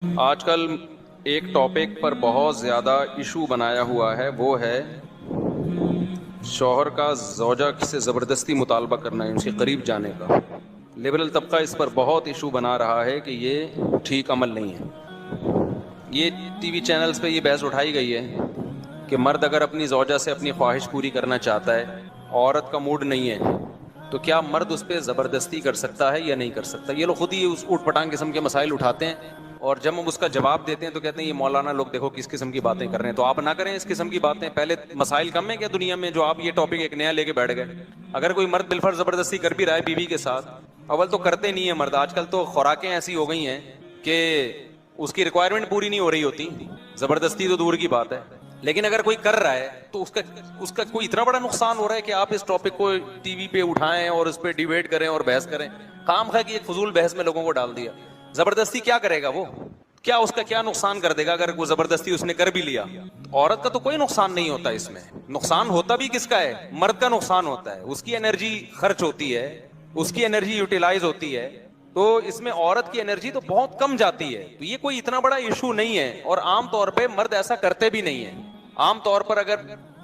آج کل ایک ٹاپک پر بہت زیادہ ایشو بنایا ہوا ہے، وہ ہے شوہر کا زوجہ سے زبردستی مطالبہ کرنا ہے، ان کے قریب جانے کا۔ لبرل طبقہ اس پر بہت ایشو بنا رہا ہے کہ یہ ٹھیک عمل نہیں ہے۔ یہ ٹی وی چینلز پہ یہ بحث اٹھائی گئی ہے کہ مرد اگر اپنی زوجہ سے اپنی خواہش پوری کرنا چاہتا ہے، عورت کا موڈ نہیں ہے، تو کیا مرد اس پہ زبردستی کر سکتا ہے یا نہیں کر سکتا؟ یہ لوگ خود ہی اس اوٹ پٹانگ قسم کے مسائل اٹھاتے ہیں، اور جب ہم اس کا جواب دیتے ہیں تو کہتے ہیں یہ مولانا لوگ دیکھو کس قسم کی باتیں کر رہے ہیں۔ تو آپ نہ کریں اس قسم کی باتیں۔ پہلے مسائل کم ہیں کیا دنیا میں جو آپ یہ ٹاپک ایک نیا لے کے بیٹھ گئے؟ اگر کوئی مرد بالفرض زبردستی کر بھی رہا ہے بیوی کے ساتھ، اول تو کرتے نہیں ہیں مرد، آج کل تو خوراکیں ایسی ہو گئی ہیں کہ اس کی ریکوائرمنٹ پوری نہیں ہو رہی ہوتی، زبردستی تو دور کی بات ہے۔ لیکن اگر کوئی کر رہا ہے تو اس کا کوئی اتنا بڑا نقصان ہو رہا ہے کہ آپ اس ٹاپک کو ٹی وی پہ اٹھائیں اور اس پہ ڈیبیٹ کریں اور بحث کریں؟ کام ہے کہ ایک فضول بحث میں لوگوں کو ڈال دیا۔ زبردستی کیا کرے گا وہ؟ کیا اس کا کیا نقصان کر دے گا اگر وہ زبردستی اس نے کر بھی لیا؟ عورت کا تو کوئی نقصان نہیں ہوتا اس میں، نقصان ہوتا بھی کس کا ہے؟ مرد کا نقصان ہوتا ہے، اس کی انرجی خرچ ہوتی ہے، اس کی انرجی یوٹیلائز ہوتی ہے، تو اس میں عورت کی انرجی تو بہت کم جاتی ہے۔ تو یہ کوئی اتنا بڑا ایشو نہیں ہے، اور عام طور پہ مرد ایسا کرتے بھی نہیں ہیں۔ عام طور پر اگر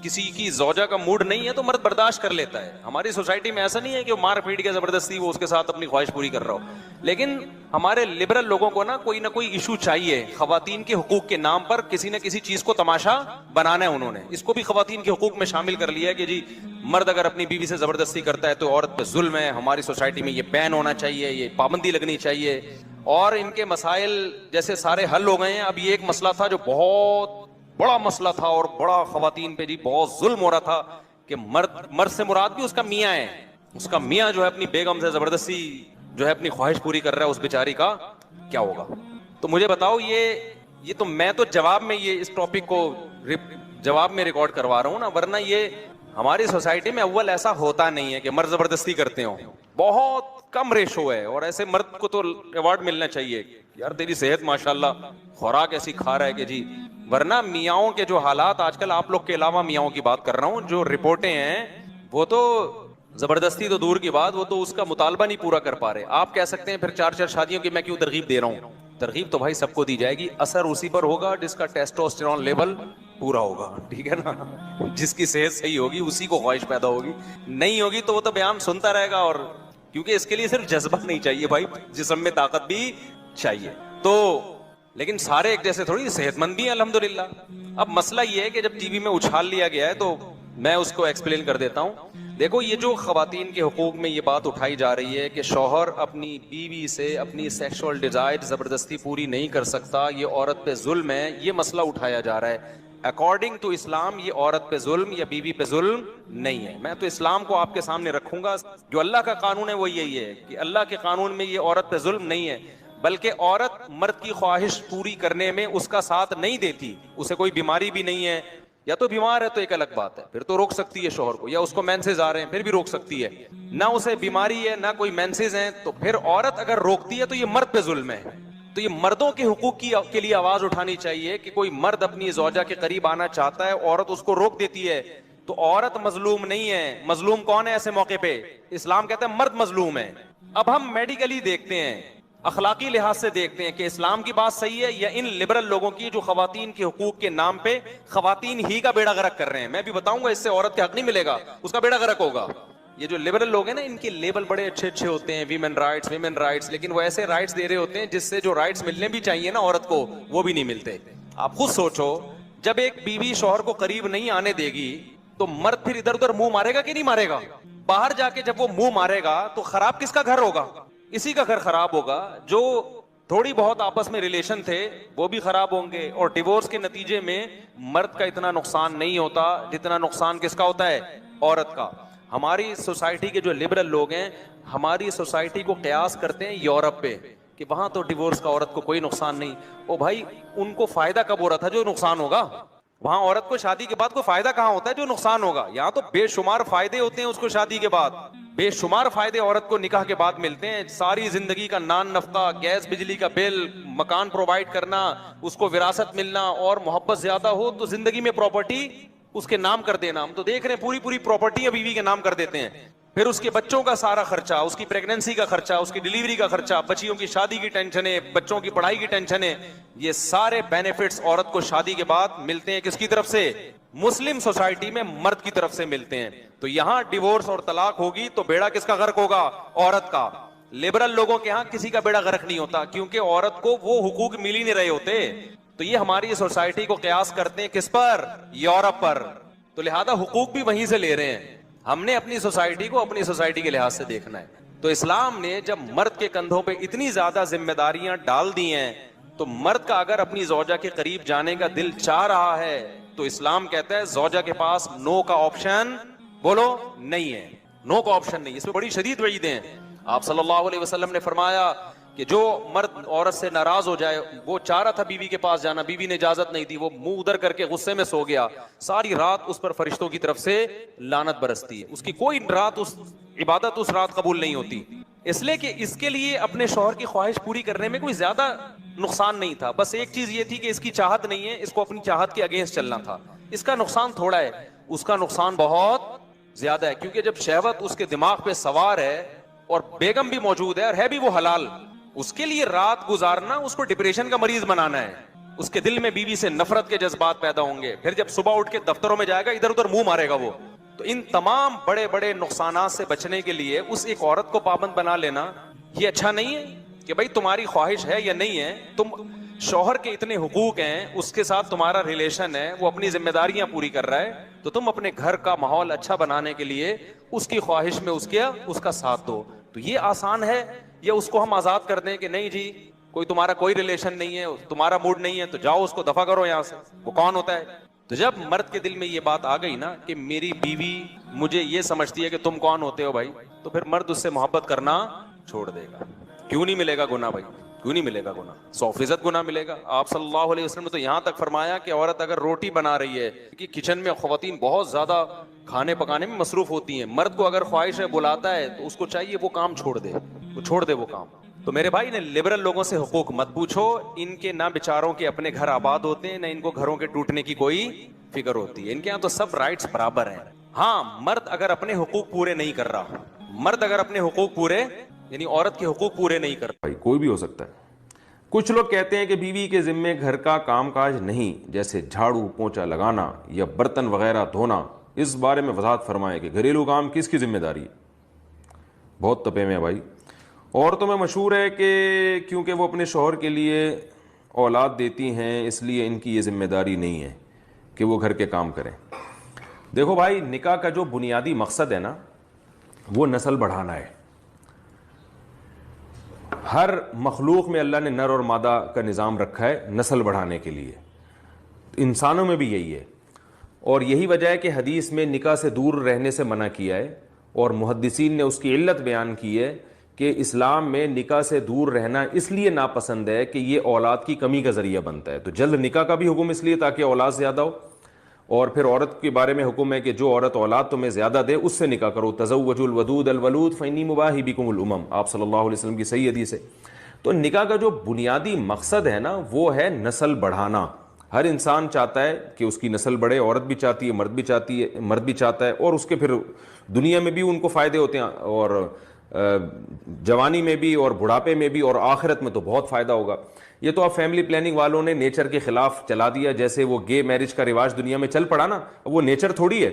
کسی کی زوجہ کا موڈ نہیں ہے تو مرد برداشت کر لیتا ہے۔ ہماری سوسائٹی میں ایسا نہیں ہے کہ وہ مار پیٹ کے زبردستی وہ اس کے ساتھ اپنی خواہش پوری کر رہا ہو، لیکن ہمارے لبرل لوگوں کو نہ کوئی ایشو چاہیے۔ خواتین کے حقوق کے نام پر کسی نہ کسی چیز کو تماشا بنانا ہے انہوں نے، اس کو بھی خواتین کے حقوق میں شامل کر لیا ہے کہ جی مرد اگر اپنی بیوی سے زبردستی کرتا ہے تو عورت پہ ظلم ہے، ہماری سوسائٹی میں یہ بین ہونا چاہیے، یہ پابندی لگنی چاہیے۔ اور ان کے مسائل جیسے سارے حل ہو گئے ہیں۔ اب یہ ایک مسئلہ تھا جو بہت بڑا مسئلہ تھا اور بڑا خواتین پہ جی بہت ظلم ہو رہا تھا کہ مرد سے مراد بھی اس کا میاں ہے، اس کا میاں جو ہے اپنی بیگم سے زبردستی جو ہے اپنی خواہش پوری کر رہا ہے، اس بیچاری کا کیا ہوگا؟ تو مجھے بتاؤ، یہ تو میں تو جواب میں یہ اس ٹاپک کو جواب میں ریکارڈ کروا رہا ہوں نا، ورنہ یہ ہماری سوسائٹی میں اول ایسا ہوتا نہیں ہے کہ مرد زبردستی کرتے ہوں، بہت کم ریشو ہے۔ اور ایسے مرد کو تو ایوارڈ ملنا چاہیے، یار تیری صحت ماشاءاللہ، خوراک ایسی کھا رہا ہے کہ جی۔ ورنہ میاؤں کے جو حالات آج کل، آپ لوگ کے علاوہ میاؤں کی بات کر رہا ہوں، جو رپورٹیں ہیں وہ تو زبردستی تو دور کی بات، وہ تو اس کا مطالبہ نہیں پورا کر پا رہے۔ آپ کہہ سکتے ہیں پھر 4 شادیوں کی میں کیوں ترغیب دے رہا ہوں؟ ترغیب تو بھائی سب کو دی جائے گی، اثر اسی پر ہوگا جس کا ٹیسٹوسٹیرون لیول پورا ہوگا، ٹھیک ہے نا؟ جس کی صحت صحیح ہوگی اسی کو خواہش پیدا ہوگی، نہیں ہوگی تو وہ تو بیان سنتا رہے گا۔ اور کیونکہ اس کے لیے صرف جذبہ نہیں چاہیے بھائی، جسم میں طاقت بھی چاہیے۔ تو لیکن سارے ایک جیسے تھوڑی، صحت مند بھی ہیں الحمدللہ۔ اب مسئلہ یہ ہے کہ جب ٹی وی میں اچھال لیا گیا ہے تو میں اس کو ایکسپلین کر دیتا ہوں۔ دیکھو، یہ جو خواتین کے حقوق میں یہ بات اٹھائی جا رہی ہے کہ شوہر اپنی بیوی سے اپنی سیکشول ڈیزائر زبردستی پوری نہیں کر سکتا، یہ عورت پہ ظلم ہے، یہ مسئلہ اٹھایا جا رہا ہے۔ اکارڈنگ ٹو اسلام یہ عورت پہ ظلم یا بیوی پہ ظلم نہیں ہے۔ میں تو اسلام کو آپ کے سامنے رکھوں گا، جو اللہ کا قانون ہے وہ یہی ہے کہ اللہ کے قانون میں یہ عورت پہ ظلم نہیں ہے، بلکہ عورت مرد کی خواہش پوری کرنے میں اس کا ساتھ نہیں دیتی، اسے کوئی بیماری بھی نہیں ہے، یا تو بیمار ہے تو ایک الگ بات ہے، پھر تو روک سکتی ہے شوہر کو، یا اس کو مینسز آ رہے ہیں پھر بھی روک سکتی ہے، نہ اسے بیماری ہے نہ کوئی مینسز ہیں، تو پھر عورت اگر روکتی ہے تو یہ مرد پہ ظلم ہے۔ تو یہ مردوں کے حقوق کے لیے آواز اٹھانی چاہیے کہ کوئی مرد اپنی زوجہ کے قریب آنا چاہتا ہے، عورت اس کو روک دیتی ہے، تو عورت مظلوم نہیں ہے۔ مظلوم کون ہے ایسے موقع پہ؟ اسلام کہتا ہے مرد مظلوم ہے۔ اب ہم میڈیکلی دیکھتے ہیں، اخلاقی لحاظ سے دیکھتے ہیں کہ اسلام کی بات صحیح ہے یا ان لبرل لوگوں کی جو خواتین کے حقوق کے نام پہ خواتین ہی کا بیڑا غرق کر رہے ہیں۔ میں بھی بتاؤں گا، اس سے عورت کے حق نہیں ملے گا، اس کا بیڑا غرق ہوگا۔ یہ جو لبرل لوگ ہیں نا، ان کے لیبل بڑے اچھے اچھے ہوتے ہیں، ویمن رائٹس، لیکن وہ ایسے رائٹس دے رہے ہوتے ہیں جس سے جو رائٹس ملنے بھی چاہیے نا عورت کو، وہ بھی نہیں ملتے۔ آپ خود سوچو، جب ایک بیوی شوہر کو قریب نہیں آنے دے گی تو مرد پھر ادھر ادھر منہ مارے گا کہ نہیں مارے گا؟ باہر جا کے جب وہ منہ مارے گا تو خراب کس کا گھر ہوگا؟ اسی کا گھر خراب ہوگا۔ جو تھوڑی بہت آپس میں ریلیشن تھے وہ بھی خراب ہوں گے، اور ڈیورس کے نتیجے میں مرد کا اتنا نقصان نہیں ہوتا جتنا نقصان کس کا ہوتا ہے؟ عورت کا۔ ہماری سوسائٹی کے جو لبرل لوگ ہیں ہماری سوسائٹی کو قیاس کرتے ہیں یورپ پہ کہ وہاں تو ڈیورس کا عورت کو کوئی نقصان نہیں۔ او بھائی، ان کو فائدہ کب ہو رہا تھا جو نقصان ہوگا؟ وہاں عورت کو شادی کے بعد کوئی فائدہ کہاں ہوتا ہے جو نقصان ہوگا؟ یہاں تو بے شمار فائدے ہوتے ہیں اس کو شادی کے بعد، بے شمار فائدے عورت کو نکاح کے بعد ملتے ہیں۔ ساری زندگی کا نان نفقہ، گیس بجلی کا بل، مکان پرووائڈ کرنا، اس کو وراثت ملنا، اور محبت زیادہ ہو تو زندگی میں پراپرٹی اس کے نام کر دینا۔ ہم تو دیکھ رہے ہیں پوری پراپرٹی بیوی کے نام کر دیتے ہیں، پھر اس کے بچوں کا سارا خرچہ, اس کی پریگننسی کا خرچہ, اس کی ڈلیوری کا خرچہ, بچیوں کی شادی کی ٹینشنیں, بچوں کی پڑھائی کی ٹینشنیں, یہ سارے بینیفٹس عورت کو شادی کے بعد ملتے ہیں کس کی طرف سے؟ مسلم سوسائٹی میں مرد کی طرف سے ملتے ہیں. تو یہاں ڈیورس اور طلاق ہوگی تو بیڑا کس کا غرق ہوگا؟ عورت کا. لبرل لوگوں کے ہاں کسی کا بیڑا غرق نہیں ہوتا, کیونکہ عورت کو وہ حقوق مل ہی نہیں رہے ہوتے. تو یہ ہماری سوسائٹی کو قیاس کرتے ہیں کس پر؟ یورپ پر. تو لہذا حقوق بھی وہیں سے لے رہے ہیں. ہم نے اپنی سوسائٹی کو اپنی سوسائٹی کے لحاظ سے دیکھنا ہے. تو اسلام نے جب مرد کے کندھوں پہ اتنی زیادہ ذمہ داریاں ڈال دی ہیں, تو مرد کا اگر اپنی زوجہ کے قریب جانے کا دل چاہ رہا ہے تو اسلام کہتا ہے زوجہ کے پاس نو کا آپشن بولو نہیں ہے. نو کا آپشن نہیں. اس میں بڑی شدید وعیدیں ہیں. آپ صلی اللہ علیہ وسلم نے فرمایا کہ جو مرد عورت سے ناراض ہو جائے, وہ چاہ رہا تھا بیوی کے پاس جانا, بیوی نے اجازت نہیں دی, وہ منہ ادھر کر کے غصے میں سو گیا, ساری رات اس پر فرشتوں کی طرف سے لعنت برستی ہے. اس کی کوئی رات, اس عبادت اس رات قبول نہیں ہوتی, اس لیے کہ اس کے لیے اپنے شوہر کی خواہش پوری کرنے میں کوئی زیادہ نقصان نہیں تھا. بس ایک چیز یہ تھی کہ اس کی چاہت نہیں ہے, اس کو اپنی چاہت کے اگینسٹ چلنا تھا. اس کا نقصان تھوڑا ہے, اس کا نقصان بہت زیادہ ہے, کیونکہ جب شہوت اس کے دماغ پہ سوار ہے اور بیگم بھی موجود ہے اور ہے بھی وہ حلال, اس کے لیے رات گزارنا اس کو ڈپریشن کا مریض بنانا ہے. اس کے دل میں بیوی سے نفرت کے جذبات پیدا ہوں گے. پھر جب صبح اٹھ کے دفتروں میں جائے گا ادھر ادھر منہ مارے گا وہ. تو ان تمام بڑے بڑے نقصانات سے بچنے کے لیے اس ایک عورت کو پابند بنا لینا یہ اچھا نہیں ہے کہ بھائی تمہاری خواہش ہے یا نہیں ہے, تم شوہر کے اتنے حقوق ہیں, اس کے ساتھ تمہارا ریلیشن ہے, وہ اپنی ذمہ داریاں پوری کر رہا ہے, تو تم اپنے گھر کا ماحول اچھا بنانے کے لیے اس کی خواہش میں اس کا ساتھ دو. تو یہ آسان ہے. یا اس کو ہم آزاد کر دیں کہ نہیں جی کوئی تمہارا کوئی ریلیشن نہیں ہے, تمہارا موڈ نہیں ہے, تو جاؤ اس کو دفع کرو یہاں سے. وہ کون ہوتا ہے؟ تو جب مرد کے دل میں یہ بات آ گئی نا کہ میری بیوی مجھے یہ سمجھتی ہے کہ تم کون ہوتے ہو بھائی, تو پھر مرد اس سے محبت کرنا چھوڑ دے گا. کیوں نہیں ملے گا گناہ بھائی؟ کیوں نہیں ملے گا گناہ؟ 100% گناہ ملے گا. آپ صلی اللہ علیہ وسلم نے تو یہاں تک فرمایا کہ عورت اگر روٹی بنا رہی ہے, کہ کچن میں خواتین بہت زیادہ کھانے پکانے میں مصروف ہوتی ہیں, مرد کو اگر خواہش ہے بلاتا ہے تو اس کو چاہیے وہ کام چھوڑ دے, وہ چھوڑ دے وہ کام. تو میرے بھائی نے لبرل لوگوں سے حقوق مت پوچھو, ان کے نہ بیچاروں کے اپنے گھر آباد ہوتے ہیں, نہ ان کو گھروں کے ٹوٹنے کی کوئی فکر ہوتی ہے. ان کے یہاں تو سب رائٹس برابر ہیں. ہاں, مرد اگر اپنے حقوق پورے نہیں کر رہا, مرد اگر اپنے حقوق پورے یعنی عورت کے حقوق پورے نہیں کر رہا, کوئی بھی ہو سکتا ہے. کچھ لوگ کہتے ہیں کہ بیوی کے ذمے گھر کا کام کاج نہیں, جیسے جھاڑو پونچھا لگانا یا برتن وغیرہ دھونا. اس بارے میں وضاحت فرمائیں کہ گھریلو کام کس کی ذمہ داری ہے؟ بہت تپے میں بھائی. عورتوں میں مشہور ہے کہ کیونکہ وہ اپنے شوہر کے لیے اولاد دیتی ہیں, اس لیے ان کی یہ ذمہ داری نہیں ہے کہ وہ گھر کے کام کریں. دیکھو بھائی, نکاح کا جو بنیادی مقصد ہے نا, وہ نسل بڑھانا ہے. ہر مخلوق میں اللہ نے نر اور مادہ کا نظام رکھا ہے نسل بڑھانے کے لیے. انسانوں میں بھی یہی ہے, اور یہی وجہ ہے کہ حدیث میں نکاح سے دور رہنے سے منع کیا ہے, اور محدثین نے اس کی علت بیان کی ہے کہ اسلام میں نکاح سے دور رہنا اس لیے ناپسند ہے کہ یہ اولاد کی کمی کا ذریعہ بنتا ہے. تو جلد نکاح کا بھی حکم اس لیے تاکہ اولاد زیادہ ہو, اور پھر عورت کے بارے میں حکم ہے کہ جو عورت اولاد تمہیں زیادہ دے اس سے نکاح کرو. تزوجوا الودود الولود فانی مباہی بکم الامم, آپ صلی اللہ علیہ وسلم کی صحیح حدیث ہے. تو نکاح کا جو بنیادی مقصد ہے نا, وہ ہے نسل بڑھانا. ہر انسان چاہتا ہے کہ اس کی نسل بڑھے, عورت بھی چاہتی ہے, مرد بھی چاہتا ہے, اور اس کے پھر دنیا میں بھی ان کو فائدے ہوتے ہیں, اور جوانی میں بھی, اور بڑھاپے میں بھی, اور آخرت میں تو بہت فائدہ ہوگا. یہ تو اب فیملی پلاننگ والوں نے نیچر کے خلاف چلا دیا. جیسے وہ گے میرج کا رواج دنیا میں چل پڑا نا, وہ نیچر تھوڑی ہے,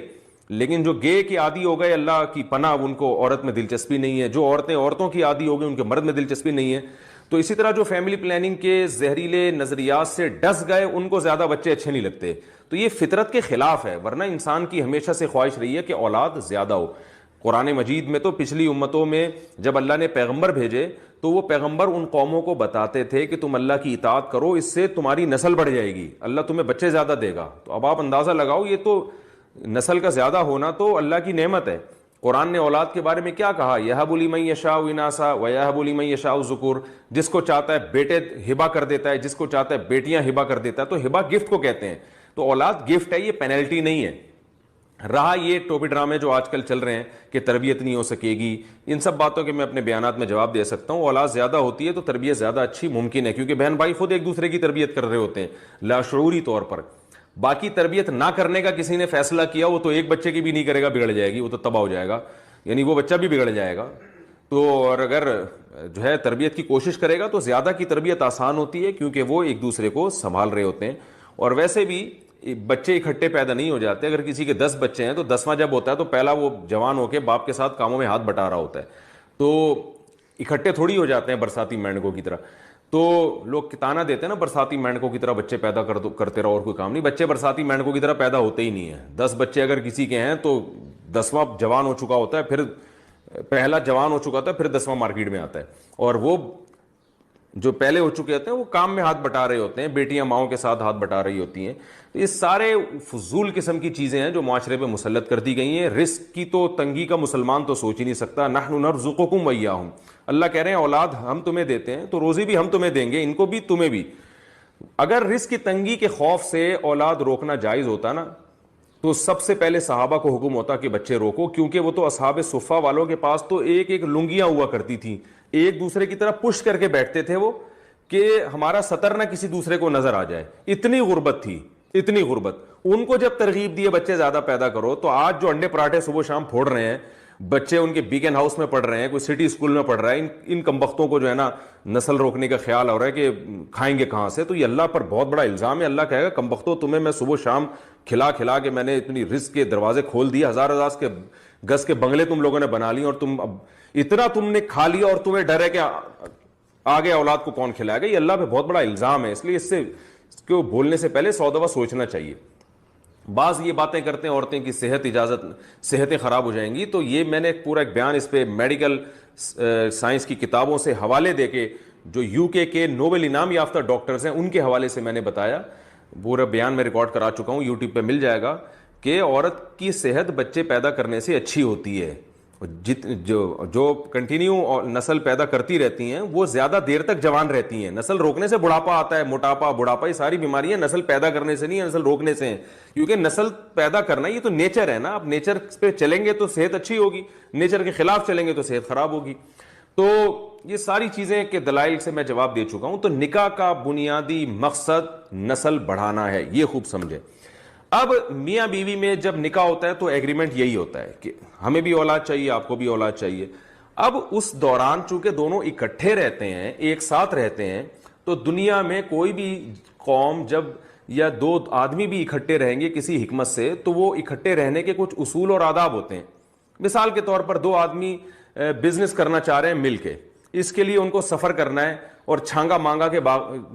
لیکن جو گے کی عادی ہو گئے, اللہ کی پناہ, ان کو عورت میں دلچسپی نہیں ہے. جو عورتیں عورتوں کی عادی ہو گئی, ان کے مرد میں دلچسپی نہیں ہے. تو اسی طرح جو فیملی پلاننگ کے زہریلے نظریات سے ڈس گئے, ان کو زیادہ بچے اچھے نہیں لگتے. تو یہ فطرت کے خلاف ہے, ورنہ انسان کی ہمیشہ سے خواہش رہی ہے کہ اولاد زیادہ ہو. قرآن مجید میں تو پچھلی امتوں میں جب اللہ نے پیغمبر بھیجے تو وہ پیغمبر ان قوموں کو بتاتے تھے کہ تم اللہ کی اطاعت کرو, اس سے تمہاری نسل بڑھ جائے گی, اللہ تمہیں بچے زیادہ دے گا. تو اب آپ اندازہ لگاؤ, یہ تو نسل کا زیادہ ہونا تو اللہ کی نعمت ہے. قرآن نے اولاد کے بارے میں کیا کہا؟ یہب لمن یشاء اناسا ویہب لمن یشاء الذکور, جس کو چاہتا ہے بیٹے ہبہ کر دیتا ہے, جس کو چاہتا ہے بیٹیاں ہبہ کر دیتا ہے. تو ہبہ گفٹ کو کہتے ہیں. تو اولاد گفٹ ہے, یہ پینلٹی نہیں ہے. رہا یہ ٹوپی ڈرامے جو آج کل چل رہے ہیں کہ تربیت نہیں ہو سکے گی, ان سب باتوں کے میں اپنے بیانات میں جواب دے سکتا ہوں. اولاد زیادہ ہوتی ہے تو تربیت زیادہ اچھی ممکن ہے, کیونکہ بہن بھائی خود ایک دوسرے کی تربیت کر رہے ہوتے ہیں لاشعوری طور پر. باقی تربیت نہ کرنے کا کسی نے فیصلہ کیا, وہ تو ایک بچے کی بھی نہیں کرے گا, بگڑ جائے گی, وہ تو تباہ ہو جائے گا. یعنی وہ بچہ بھی بگڑ جائے گا. تو اور اگر جو ہے تربیت کی کوشش کرے گا تو زیادہ کی تربیت آسان ہوتی ہے, کیونکہ وہ ایک دوسرے کو سنبھال رہے ہوتے ہیں. اور ویسے بھی بچے اکٹھے پیدا نہیں ہو جاتے. اگر کسی کے 10 بچے ہیں تو 10واں جب ہوتا ہے تو پہلا وہ جوان ہو کے باپ کے ساتھ کاموں میں ہاتھ بٹا رہا ہوتا ہے. تو اکٹھے تھوڑی ہو جاتے ہیں برساتی مینڈکوں کی طرح. تو لوگ تانا دیتے ہیں نا برساتی مینڈکوں کی طرح بچے پیدا کرتے رہو اور کوئی کام نہیں. بچے برساتی مینڈکوں کی طرح پیدا ہوتے ہی نہیں ہیں. 10 بچے اگر کسی کے ہیں تو 10واں جوان ہو چکا ہوتا ہے, پھر پہلا جوان ہو چکا ہوتا ہے, پھر 10واں مارکیٹ میں آتا ہے. اور وہ جو پہلے ہو چکے ہوتے ہیں وہ کام میں ہاتھ بٹا رہے ہوتے ہیں, بیٹیاں ماؤں کے ساتھ ہاتھ بٹا رہی ہوتی ہیں. تو یہ سارے فضول قسم کی چیزیں ہیں جو معاشرے پہ مسلط کر دی گئی ہیں. رزق کی تو تنگی کا مسلمان تو سوچ ہی نہیں سکتا. نحن نرزقکم وایاہم, اللہ کہہ رہے ہیں اولاد ہم تمہیں دیتے ہیں تو روزی بھی ہم تمہیں دیں گے, ان کو بھی تمہیں بھی. اگر رزق کی تنگی کے خوف سے اولاد روکنا جائز ہوتا نا تو سب سے پہلے صحابہ کو حکم ہوتا کہ بچے روکو, کیونکہ وہ تو اصحاب صفہ والوں کے پاس تو ایک ایک لنگیاں ہوا کرتی تھیں, ایک دوسرے کی طرف پش کر کے بیٹھتے تھے وہ کہ ہمارا سطر نہ کسی دوسرے کو نظر آ جائے. اتنی غربت تھی, اتنی غربت. ان کو جب ترغیب دیے بچے زیادہ پیدا کرو, تو آج جو انڈے پراٹھے صبح شام پھوڑ رہے ہیں بچے, ان کے بیکن ہاؤس میں پڑھ رہے ہیں, کوئی سٹی اسکول میں پڑھ رہا ہے, ان کمبختوں کو جو ہے نا نسل روکنے کا خیال ہو رہا ہے کہ کھائیں گے کہاں سے. تو یہ اللہ پر بہت بڑا الزام ہے. اللہ کہے گا کمبختوں تمہیں میں صبح شام کھلا کھلا کے میں نے اتنی رزق کے دروازے کھول دیے, ہزار کے گز کے بنگلے تم لوگوں نے بنا لی, اور تم اب اتنا تم نے کھا لیا اور تمہیں ڈر ہے کہ آگے اولاد کو کون کھلائے گا. یہ اللہ پہ بہت بڑا الزام ہے. اس لیے اس کو بولنے سے پہلے 100 دفعہ سوچنا چاہیے. بعض یہ باتیں کرتے ہیں عورتیں کی صحتیں خراب ہو جائیں گی, تو یہ میں نے پورا ایک بیان اس پہ میڈیکل سائنس کی کتابوں سے حوالے دے کے جو UK کے نوبل انعام یافتہ ڈاکٹرز ہیں ان کے حوالے سے میں نے بتایا. پورا بیان میں ریکارڈ کرا چکا ہوں, YouTube پہ مل جائے گا, کہ عورت کی صحت بچے پیدا کرنے سے اچھی ہوتی ہے. جو کنٹینیو نسل پیدا کرتی رہتی ہیں وہ زیادہ دیر تک جوان رہتی ہیں. نسل روکنے سے بڑھاپا آتا ہے, موٹاپا, بڑھاپا, یہ ساری بیماریاں نسل پیدا کرنے سے نہیں, نسل روکنے سے ہیں. کیونکہ نسل پیدا کرنا یہ تو نیچر ہے نا. آپ نیچر پہ چلیں گے تو صحت اچھی ہوگی, نیچر کے خلاف چلیں گے تو صحت خراب ہوگی. تو یہ ساری چیزیں کے دلائل سے میں جواب دے چکا ہوں. تو نکاح کا بنیادی مقصد نسل بڑھانا ہے, یہ خوب سمجھیں. اب میاں بیوی میں جب نکاح ہوتا ہے تو ایگریمنٹ یہی ہوتا ہے کہ ہمیں بھی اولاد چاہیے, آپ کو بھی اولاد چاہیے. اب اس دوران چونکہ دونوں اکٹھے رہتے ہیں, ایک ساتھ رہتے ہیں, تو دنیا میں کوئی بھی قوم جب یا 2 آدمی بھی اکٹھے رہیں گے کسی حکمت سے, تو وہ اکٹھے رہنے کے کچھ اصول اور آداب ہوتے ہیں. مثال کے طور پر 2 آدمی بزنس کرنا چاہ رہے ہیں مل کے, اس کے لیے ان کو سفر کرنا ہے اور چھانگا مانگا کے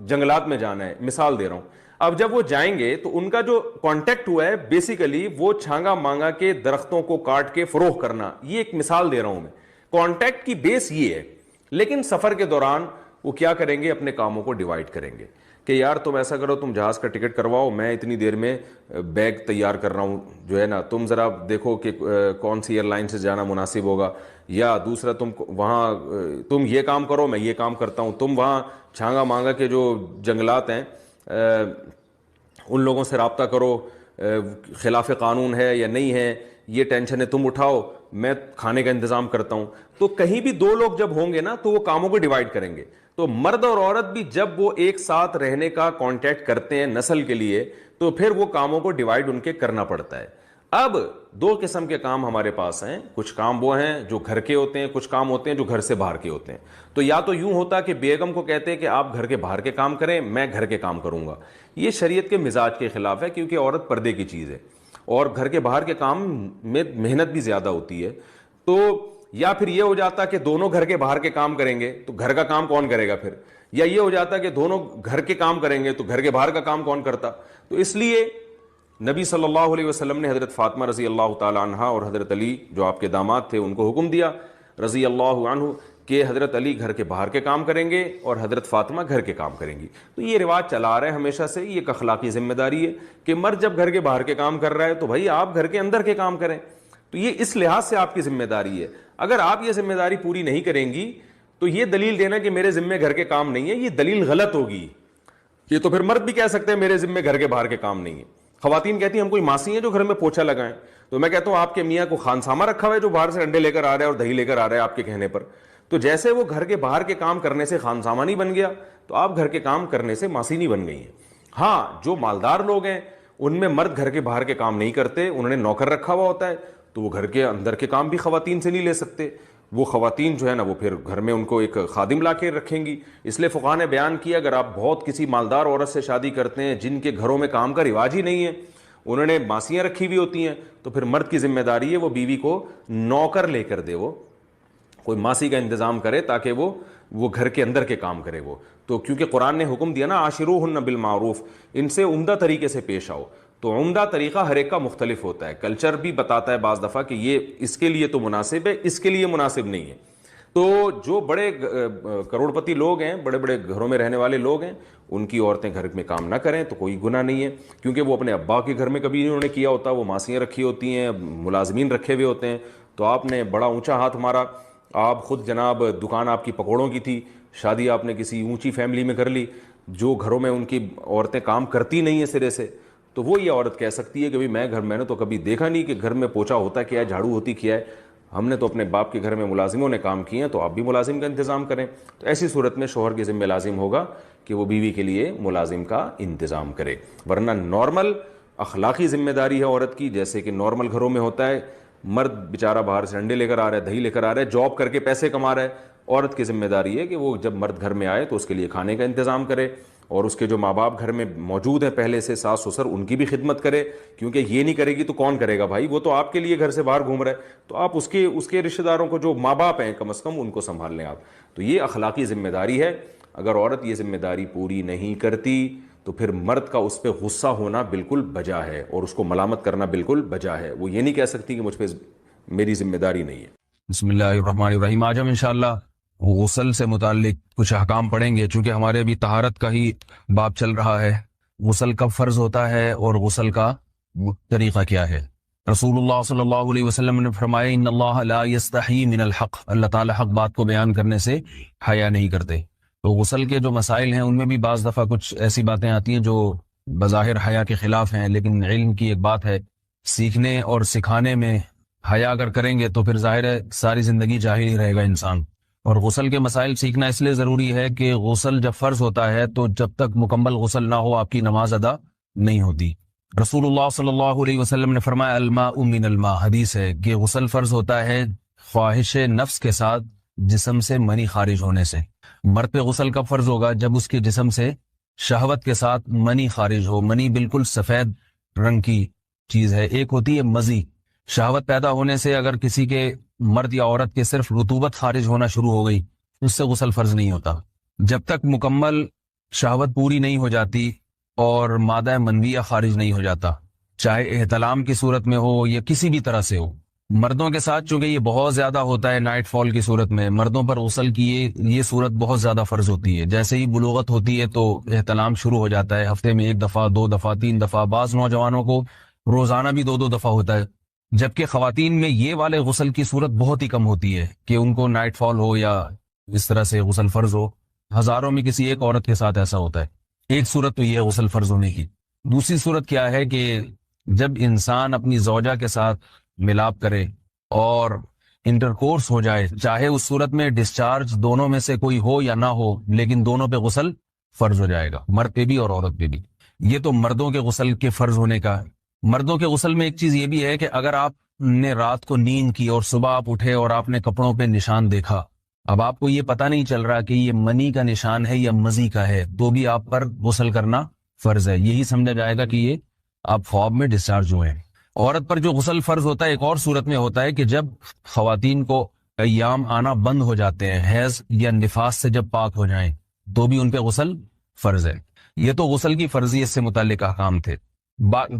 جنگلات میں جانا ہے, مثال دے رہا ہوں. اب جب وہ جائیں گے تو ان کا جو کانٹیکٹ ہوا ہے بیسیکلی وہ چھانگا مانگا کے درختوں کو کاٹ کے فروخت کرنا, یہ ایک مثال دے رہا ہوں میں. کانٹیکٹ کی بیس یہ ہے. لیکن سفر کے دوران وہ کیا کریں گے, اپنے کاموں کو ڈیوائڈ کریں گے کہ یار تم ایسا کرو, تم جہاز کا ٹکٹ کرواؤ, میں اتنی دیر میں بیگ تیار کر رہا ہوں جو ہے نا, تم ذرا دیکھو کہ کون سی ایئر لائن سے جانا مناسب ہوگا, یا دوسرا تم وہاں تم یہ کام کرو, میں یہ کام کرتا ہوں, تم وہاں چھانگا مانگا کے جو جنگلات ہیں ان لوگوں سے رابطہ کرو, خلاف قانون ہے یا نہیں ہے, یہ ٹینشن ہے تم اٹھاؤ, میں کھانے کا انتظام کرتا ہوں. تو کہیں بھی 2 لوگ جب ہوں گے نا تو وہ کاموں کو ڈیوائڈ کریں گے. تو مرد اور عورت بھی جب وہ ایک ساتھ رہنے کا کانٹیکٹ کرتے ہیں نسل کے لیے, تو پھر وہ کاموں کو ڈیوائڈ ان کے کرنا پڑتا ہے. اب 2 قسم کے کام ہمارے پاس ہیں. کچھ کام وہ ہیں جو گھر کے ہوتے ہیں, کچھ کام ہوتے ہیں جو گھر سے باہر کے ہوتے ہیں. تو یا تو یوں ہوتا کہ بیگم کو کہتے ہیں کہ آپ گھر کے باہر کے کام کریں, میں گھر کے کام کروں گا. یہ شریعت کے مزاج کے خلاف ہے, کیونکہ عورت پردے کی چیز ہے اور گھر کے باہر کے کام میں محنت بھی زیادہ ہوتی ہے. تو یا پھر یہ ہو جاتا کہ دونوں گھر کے باہر کے کام کریں گے تو گھر کا کام کون کرے گا پھر, یا یہ ہو جاتا کہ دونوں گھر کے کام کریں گے تو گھر کے باہر کا کام کون کرتا. تو اس لیے نبی صلی اللہ علیہ وسلم نے حضرت فاطمہ رضی اللہ تعالی عنہ اور حضرت علی جو آپ کے داماد تھے ان کو حکم دیا رضی اللہ عنہ کہ حضرت علی گھر کے باہر کے کام کریں گے اور حضرت فاطمہ گھر کے کام کریں گی. تو یہ رواج چلا آ رہا ہے ہمیشہ سے, یہ ایک اخلاقی ذمہ داری ہے کہ مرد جب گھر کے باہر کے کام کر رہا ہے تو بھائی آپ گھر کے اندر کے کام کریں. تو یہ اس لحاظ سے آپ کی ذمہ داری ہے. اگر آپ یہ ذمہ داری پوری نہیں کریں گی تو یہ دلیل دینا کہ میرے ذمہ گھر کے کام نہیں ہے, یہ دلیل غلط ہوگی. یہ تو پھر مرد بھی کہہ سکتے ہیں میرے ذمہ گھر کے باہر کے کام نہیں ہے. خواتین کہتی ہیں ہم کوئی ماسی ہیں جو گھر میں پوچھا لگائیں. تو میں کہتا ہوں آپ کے میاں کو خانسامہ رکھا ہوا ہے جو باہر سے انڈے لے کر آ رہا ہے اور دہی لے کر آ رہا ہے آپ کے کہنے پر. تو جیسے وہ گھر کے باہر کے کام کرنے سے خانسامہ نہیں بن گیا, تو آپ گھر کے کام کرنے سے ماسی نہیں بن گئی ہیں. ہاں جو مالدار لوگ ہیں ان میں مرد گھر کے باہر کے کام نہیں کرتے, انہوں نے نوکر رکھا ہوا ہوتا ہے, تو وہ گھر کے اندر کے کام بھی خواتین سے نہیں لے سکتے، وہ خواتین جو ہے نا وہ پھر گھر میں ان کو ایک خادم لا کے رکھیں گی۔ اس لیے فقہاء نے بیان کیا اگر آپ بہت کسی مالدار عورت سے شادی کرتے ہیں جن کے گھروں میں کام کا رواج ہی نہیں ہے، انہوں نے ماسیاں رکھی ہوئی ہوتی ہیں، تو پھر مرد کی ذمہ داری ہے وہ بیوی کو نوکر لے کر دے، وہ کوئی ماسی کا انتظام کرے تاکہ وہ گھر کے اندر کے کام کرے وہ۔ تو کیونکہ قرآن نے حکم دیا نا عاشروہن بالمعروف، ان سے عمدہ طریقے سے پیش آؤ، تو عمدہ طریقہ ہر ایک کا مختلف ہوتا ہے، کلچر بھی بتاتا ہے بعض دفعہ کہ یہ اس کے لیے تو مناسب ہے، اس کے لیے مناسب نہیں ہے۔ تو جو بڑے کروڑ پتی لوگ ہیں، بڑے بڑے گھروں میں رہنے والے لوگ ہیں، ان کی عورتیں گھر میں کام نہ کریں تو کوئی گناہ نہیں ہے، کیونکہ وہ اپنے ابا کے گھر میں کبھی انہوں نے کیا ہوتا، وہ ماسیاں رکھی ہوتی ہیں، ملازمین رکھے ہوئے ہوتے ہیں، تو آپ نے بڑا اونچا ہاتھ مارا، آپ خود جناب دکان آپ کی پکوڑوں کی تھی، شادی آپ نے کسی اونچی فیملی میں کر لی جو گھروں میں ان کی عورتیں کام کرتی نہیں ہیں سرے سے، تو وہ یہ عورت کہہ سکتی ہے کہ میں نے تو کبھی دیکھا نہیں کہ گھر میں پوچھا ہوتا کیا ہے، جھاڑو ہوتی کیا ہے، ہم نے تو اپنے باپ کے گھر میں ملازموں نے کام کیے ہیں تو آپ بھی ملازم کا انتظام کریں۔ تو ایسی صورت میں شوہر کے ذمہ لازم ہوگا کہ وہ بیوی کے لیے ملازم کا انتظام کرے، ورنہ نارمل اخلاقی ذمہ داری ہے عورت کی، جیسے کہ نارمل گھروں میں ہوتا ہے، مرد بیچارہ باہر سے انڈے لے کر آ رہا ہے، دہی لے کر آ رہا ہے، جاب کر کے پیسے کما رہا ہے، عورت کی ذمہ داری ہے کہ وہ جب مرد گھر میں آئے تو اس کے لیے کھانے کا انتظام کرے، اور اس کے جو ماں باپ گھر میں موجود ہیں پہلے سے، ساس سسر، ان کی بھی خدمت کرے، کیونکہ یہ نہیں کرے گی تو کون کرے گا بھائی، وہ تو آپ کے لیے گھر سے باہر گھوم رہا ہے، تو آپ اس کے رشتہ داروں کو جو ماں باپ ہیں کم از کم ان کو سنبھال لیں آپ۔ تو یہ اخلاقی ذمہ داری ہے، اگر عورت یہ ذمہ داری پوری نہیں کرتی تو پھر مرد کا اس پہ غصہ ہونا بالکل بجا ہے اور اس کو ملامت کرنا بالکل بجا ہے، وہ یہ نہیں کہہ سکتی کہ مجھ پہ میری ذمہ داری نہیں ہے۔ بسم اللہ الرحمن الرحیم۔ آج ہم انشاءاللہ غسل سے متعلق کچھ احکام پڑھیں گے، چونکہ ہمارے ابھی طہارت کا ہی باب چل رہا ہے، غسل کب فرض ہوتا ہے اور غسل کا طریقہ کیا ہے۔ رسول اللہ صلی اللہ علیہ وسلم نے فرمایا ان اللہ لا یستحی من الحق، اللہ تعالی حق بات کو بیان کرنے سے حیا نہیں کرتے۔ تو غسل کے جو مسائل ہیں ان میں بھی بعض دفعہ کچھ ایسی باتیں آتی ہیں جو بظاہر حیا کے خلاف ہیں، لیکن علم کی ایک بات ہے، سیکھنے اور سکھانے میں حیا اگر کریں گے تو پھر ظاہر ہے ساری زندگی جاہل ہی رہے گا انسان۔ اور غسل کے مسائل سیکھنا اس لیے ضروری ہے کہ غسل جب فرض ہوتا ہے تو جب تک مکمل غسل نہ ہو آپ کی نماز ادا نہیں ہوتی۔ رسول اللہ صلی اللہ علیہ وسلم نے فرمایا الماء من الماء، حدیث ہے کہ غسل فرض ہوتا ہے خواہش نفس کے ساتھ جسم سے منی خارج ہونے سے۔ مرد پہ غسل کب فرض ہوگا؟ جب اس کے جسم سے شہوت کے ساتھ منی خارج ہو۔ منی بالکل سفید رنگ کی چیز ہے، ایک ہوتی ہے مزی، شہوت پیدا ہونے سے اگر کسی کے مرد یا عورت کے صرف رطوبت خارج ہونا شروع ہو گئی اس سے غسل فرض نہیں ہوتا۔ جب تک مکمل شہوت پوری نہیں ہو جاتی اور مادہ منویہ خارج نہیں ہو جاتا، چاہے احتلام کی صورت میں ہو یا کسی بھی طرح سے ہو۔ مردوں کے ساتھ چونکہ یہ بہت زیادہ ہوتا ہے، نائٹ فال کی صورت میں مردوں پر غسل کی یہ صورت بہت زیادہ فرض ہوتی ہے۔ جیسے ہی بلوغت ہوتی ہے تو احتلام شروع ہو جاتا ہے، ہفتے میں 1 دفعہ 2 دفعہ 3 دفعہ، بعض نوجوانوں کو روزانہ بھی 2 دفعہ ہوتا ہے، جبکہ خواتین میں یہ والے غسل کی صورت بہت ہی کم ہوتی ہے کہ ان کو نائٹ فال ہو یا اس طرح سے غسل فرض ہو۔ ہزاروں میں کسی ایک عورت کے ساتھ ایسا ہوتا ہے۔ ایک صورت تو یہ ہے غسل فرض ہونے کی۔ دوسری صورت کیا ہے کہ جب انسان اپنی زوجہ کے ساتھ ملاپ کرے اور انٹرکورس ہو جائے، چاہے اس صورت میں ڈسچارج دونوں میں سے کوئی ہو یا نہ ہو، لیکن دونوں پہ غسل فرض ہو جائے گا، مرد پہ بھی اور عورت پہ بھی۔ یہ تو مردوں کے غسل کے فرض ہونے کا ہے۔ مردوں کے غسل میں ایک چیز یہ بھی ہے کہ اگر آپ نے رات کو نیند کی اور صبح آپ اٹھے اور آپ نے کپڑوں پہ نشان دیکھا، اب آپ کو یہ پتہ نہیں چل رہا کہ یہ منی کا نشان ہے یا مزی کا ہے، تو بھی آپ پر غسل کرنا فرض ہے۔ یہی سمجھا جائے گا کہ یہ آپ خواب میں ڈسچارج ہوئے ہیں۔ عورت پر جو غسل فرض ہوتا ہے ایک اور صورت میں ہوتا ہے کہ جب خواتین کو ایام آنا بند ہو جاتے ہیں، حیض یا نفاس سے جب پاک ہو جائیں تو بھی ان پہ غسل فرض ہے۔ یہ تو غسل کی فرضیت سے متعلق احکام تھے۔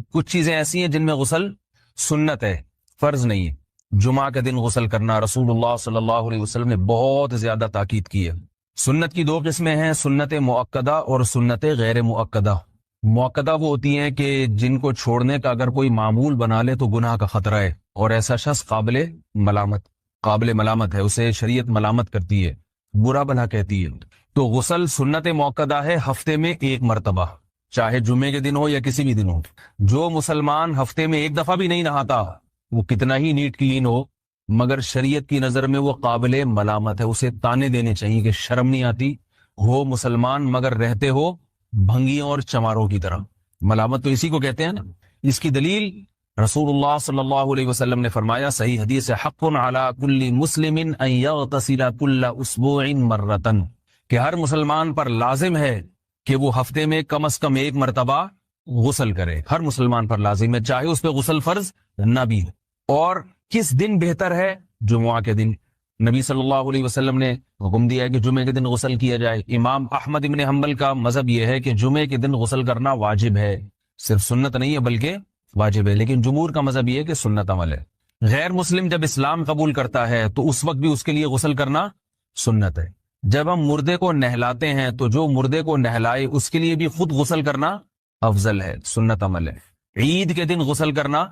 کچھ چیزیں ایسی ہیں جن میں غسل سنت ہے، فرض نہیں ہے۔ جمعہ کے دن غسل کرنا رسول اللہ صلی اللہ علیہ وسلم نے بہت زیادہ تاکید کی ہے۔ سنت کی 2 قسمیں ہیں، سنت مؤکدہ اور سنت غیر مؤکدہ۔ مؤکدہ وہ ہوتی ہیں کہ جن کو چھوڑنے کا اگر کوئی معمول بنا لے تو گناہ کا خطرہ ہے، اور ایسا شخص قابل ملامت ہے، اسے شریعت ملامت کرتی ہے، برا بھلا کہتی ہے۔ تو غسل سنت مؤکدہ ہے، ہفتے میں 1 مرتبہ، چاہے جمعے کے دن ہو یا کسی بھی دن ہو۔ جو مسلمان ہفتے میں 1 دفعہ بھی نہیں نہاتا، وہ کتنا ہی نیٹ کلین ہو، مگر شریعت کی نظر میں وہ قابل ملامت ہے، اسے تانے دینے چاہیے کہ شرم نہیں آتی ہو مسلمان مگر رہتے ہو بھنگیوں اور چماروں کی طرح۔ ملامت تو اسی کو کہتے ہیں نا۔ اس کی دلیل رسول اللہ صلی اللہ علیہ وسلم نے فرمایا، صحیح حدیث ہے، حق علی کل مسلم ان یغتسل کل اسبوع مرتن، کہ ہر مسلمان پر لازم ہے کہ وہ ہفتے میں کم از کم ایک مرتبہ غسل کرے. ہر مسلمان پر لازم ہے، چاہے اس پہ غسل فرض نہ بھی ہو. اور کس دن بہتر ہے؟ جمعہ کے دن. نبی صلی اللہ علیہ وسلم نے حکم دیا ہے کہ جمعے کے دن غسل کیا جائے. امام احمد ابن حنبل کا مذہب یہ ہے کہ جمعے کے دن غسل کرنا واجب ہے، صرف سنت نہیں ہے بلکہ واجب ہے. لیکن جمہور کا مذہب یہ ہے کہ سنت عمل ہے. غیر مسلم جب اسلام قبول کرتا ہے تو اس وقت بھی اس کے لیے غسل کرنا سنت ہے. جب ہم مردے کو نہلاتے ہیں تو جو مردے کو نہلائے اس کے لیے بھی خود غسل کرنا افضل ہے، سنت عمل ہے. عید کے دن غسل کرنا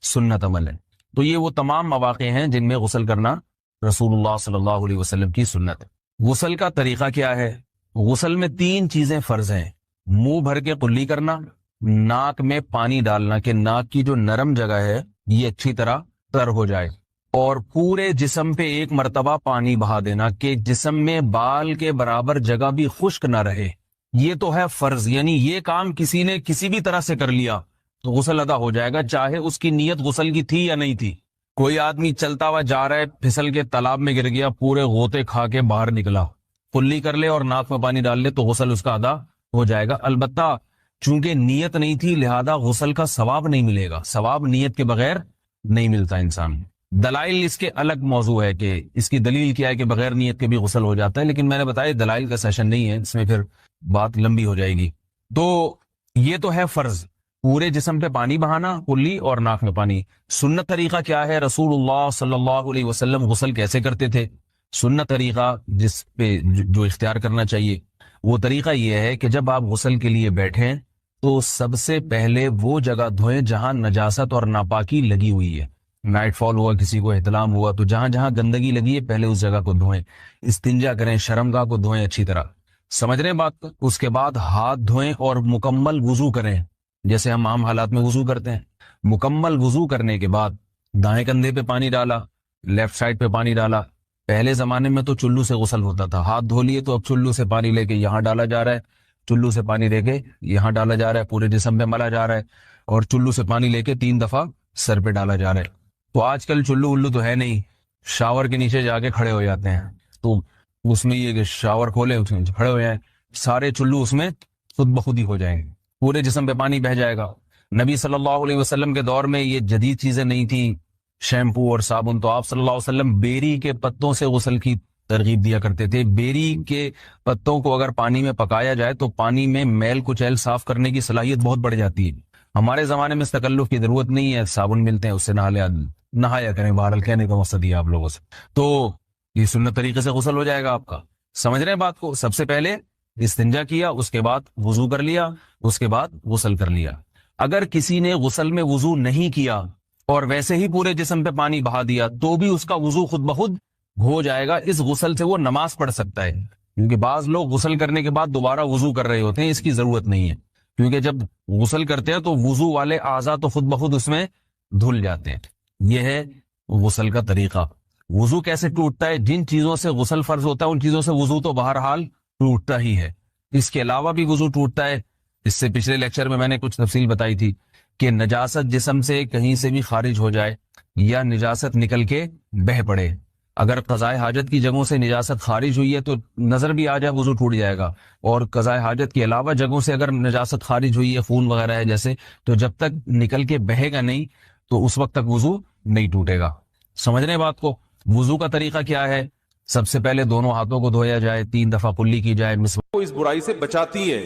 سنت عمل ہے. تو یہ وہ تمام مواقع ہیں جن میں غسل کرنا رسول اللہ صلی اللہ علیہ وسلم کی سنت ہے. غسل کا طریقہ کیا ہے؟ غسل میں 3 چیزیں فرض ہیں. منہ بھر کے قلی کرنا، ناک میں پانی ڈالنا کہ ناک کی جو نرم جگہ ہے یہ اچھی طرح تر ہو جائے، اور پورے جسم پہ ایک مرتبہ پانی بہا دینا کہ جسم میں بال کے برابر جگہ بھی خشک نہ رہے. یہ تو ہے فرض، یعنی یہ کام کسی نے کسی بھی طرح سے کر لیا تو غسل ادا ہو جائے گا، چاہے اس کی نیت غسل کی تھی یا نہیں تھی. کوئی آدمی چلتا ہوا جا رہا ہے، پھسل کے تالاب میں گر گیا، پورے غوطے کھا کے باہر نکلا، قلی کر لے اور ناک میں پانی ڈال لے تو غسل اس کا ادا ہو جائے گا. البتہ چونکہ نیت نہیں تھی لہذا غسل کا ثواب نہیں ملے گا. ثواب نیت کے بغیر نہیں ملتا انسان. دلائل اس کے الگ موضوع ہے کہ اس کی دلیل کیا ہے کہ بغیر نیت کے بھی غسل ہو جاتا ہے، لیکن میں نے بتایا دلائل کا سیشن نہیں ہے، اس میں پھر بات لمبی ہو جائے گی. تو یہ تو ہے فرض، پورے جسم پہ پانی بہانا، قلی اور ناک میں پانی. سنت طریقہ کیا ہے؟ رسول اللہ صلی اللہ علیہ وسلم غسل کیسے کرتے تھے؟ سنت طریقہ جس پہ جو اختیار کرنا چاہیے وہ طریقہ یہ ہے کہ جب آپ غسل کے لیے بیٹھیں تو سب سے پہلے وہ جگہ دھوئیں جہاں نجاست اور ناپاکی لگی ہوئی ہے. نائٹ فال ہوا، کسی کو احتلام ہوا، تو جہاں جہاں گندگی لگی ہے پہلے اس جگہ کو دھوئیں. استنجا کریں، شرمگاہ کو دھوئیں اچھی طرح. سمجھ رہے ہیں بات کو؟ اس کے بعد ہاتھ دھوئیں اور مکمل وضو کریں جیسے ہم عام حالات میں وضو کرتے ہیں. مکمل وضو کرنے کے بعد دائیں کندھے پہ پانی ڈالا، لیفٹ سائڈ پہ پانی ڈالا. پہلے زمانے میں تو چلو سے غسل ہوتا تھا، ہاتھ دھو لیے تو اب چلو سے پانی لے کے یہاں ڈالا جا رہا ہے، چلو سے پانی لے کے یہاں ڈالا جا رہا ہے، پورے جسم پہ ملا جا رہا ہے، اور چلو سے پانی لے کے 3 دفعہ سر پہ ڈالا جا رہا ہے. تو آج کل چلو الو تو ہے نہیں، شاور کے نیچے جا کے کھڑے ہو جاتے ہیں، تو اس میں یہ کہ شاور کھولے اس میں کھڑے ہو جائیں، سارے چلو اس میں خود بخود ہی ہو جائیں گے، پورے جسم پہ پانی بہ جائے گا. نبی صلی اللہ علیہ وسلم کے دور میں یہ جدید چیزیں نہیں تھیں، شیمپو اور صابن. تو آپ صلی اللہ علیہ وسلم بیری کے پتوں سے غسل کی ترغیب دیا کرتے تھے. بیری کے پتوں کو اگر پانی میں پکایا جائے تو پانی میں میل کچیل صاف کرنے کی صلاحیت بہت بڑھ جاتی ہے. ہمارے زمانے میں اس تکلف کی ضرورت نہیں ہے، صابن ملتے ہیں اس سے نہایا کریں. بہرحال کہنے کا مقصد یہ آپ لوگوں سے، تو یہ سنت طریقے سے غسل ہو جائے گا آپ کا. سمجھ رہے ہیں بات کو؟ سب سے پہلے استنجا کیا، اس کے بعد وضو کر لیا، اس کے بعد غسل کر لیا. اگر کسی نے غسل میں وضو نہیں کیا اور ویسے ہی پورے جسم پہ پانی بہا دیا تو بھی اس کا وضو خود بخود ہو جائے گا. اس غسل سے وہ نماز پڑھ سکتا ہے، کیونکہ بعض لوگ غسل کرنے کے بعد دوبارہ وضو کر رہے ہوتے ہیں. اس کی ضرورت نہیں ہے، کیونکہ جب غسل کرتے ہیں تو وضو والے اعضاء تو خود بخود اس میں دھل جاتے ہیں. یہ ہے غسل کا طریقہ. وضو کیسے ٹوٹتا ہے؟ جن چیزوں سے غسل فرض ہوتا ہے ان چیزوں سے وضو تو بہرحال ٹوٹتا ہی ہے. اس کے علاوہ بھی وضو ٹوٹتا ہے. اس سے پچھلے لیکچر میں نے کچھ تفصیل بتائی تھی کہ نجاست جسم سے کہیں سے بھی خارج ہو جائے یا نجاست نکل کے بہہ پڑے. اگر قضائے حاجت کی جگہوں سے نجاست خارج ہوئی ہے تو نظر بھی آ جائے وضو ٹوٹ جائے گا، اور قضائے حاجت کے علاوہ جگہوں سے اگر نجاست خارج ہوئی ہے، خون وغیرہ ہے جیسے، تو جب تک نکل کے بہے گا نہیں تو اس وقت تک وضو نہیں ٹوٹے گا. سمجھ رہے ہیں بات کو؟ وضو کا طریقہ کیا ہے؟ سب سے پہلے دونوں ہاتھوں کو دھویا جائے، 3 دفعہ کلی کی جائے. وہ اس برائی سے بچاتی ہیں،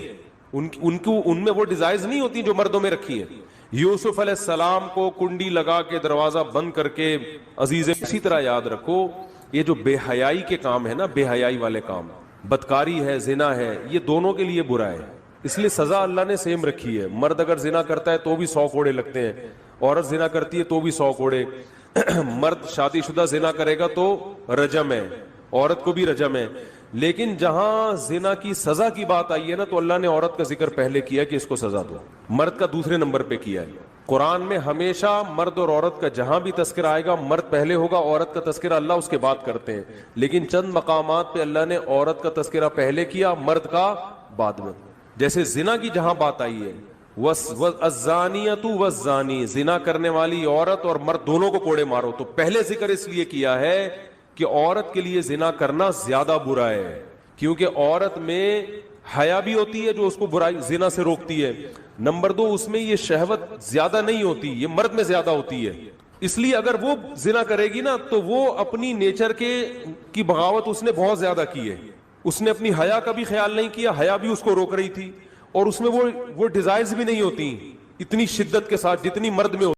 ان میں وہ ڈیزائرز نہیں ہوتی جو مردوں میں رکھی ہیں. یوسف علیہ السلام کو کنڈی لگا کے دروازہ بند کر کے عزیز. اسی طرح یاد رکھو یہ جو بے حیائی کے کام ہے نا، بے حیائی والے کام، بدکاری ہے، زنا ہے، یہ دونوں کے لیے برا ہے. اس لیے سزا اللہ نے سیم رکھی ہے. مرد اگر زنا کرتا ہے تو بھی 100 کوڑے لگتے ہیں، عورت زنا کرتی ہے تو بھی 100 کوڑے. مرد شادی شدہ زنا کرے گا تو رجم ہے، عورت کو بھی رجم ہے. لیکن جہاں زنا کی سزا کی بات آئی ہے نا تو اللہ نے عورت کا ذکر پہلے کیا کہ اس کو سزا دو، مرد کا دوسرے نمبر پہ کیا ہے. قرآن میں ہمیشہ مرد اور عورت کا جہاں بھی تذکرہ آئے گا مرد پہلے ہوگا، عورت کا تذکرہ اللہ اس کے بعد کرتے ہیں. لیکن چند مقامات پہ اللہ نے عورت کا تذکرہ پہلے کیا، مرد کا بعد میں. جیسے زنا کی جہاں بات آئی ہے الزانیۃ والزانی، زنا کرنے والی عورت اور مرد دونوں کو کوڑے مارو. تو پہلے ذکر اس لیے کیا ہے کہ عورت کے لیے زنا کرنا زیادہ برا ہے، کیونکہ عورت میں حیا بھی ہوتی ہے جو اس کو برائی زنا سے روکتی ہے. نمبر 2، اس میں یہ شہوت زیادہ نہیں ہوتی، یہ مرد میں زیادہ ہوتی ہے. اس لیے اگر وہ زنا کرے گی نا تو وہ اپنی نیچر کی بغاوت اس نے بہت زیادہ کی ہے. اس نے اپنی حیا کا بھی خیال نہیں کیا، حیا بھی اس کو روک رہی تھی، اور اس میں وہ ڈیزائرز بھی نہیں ہوتی اتنی شدت کے ساتھ جتنی مرد میں ہوتی.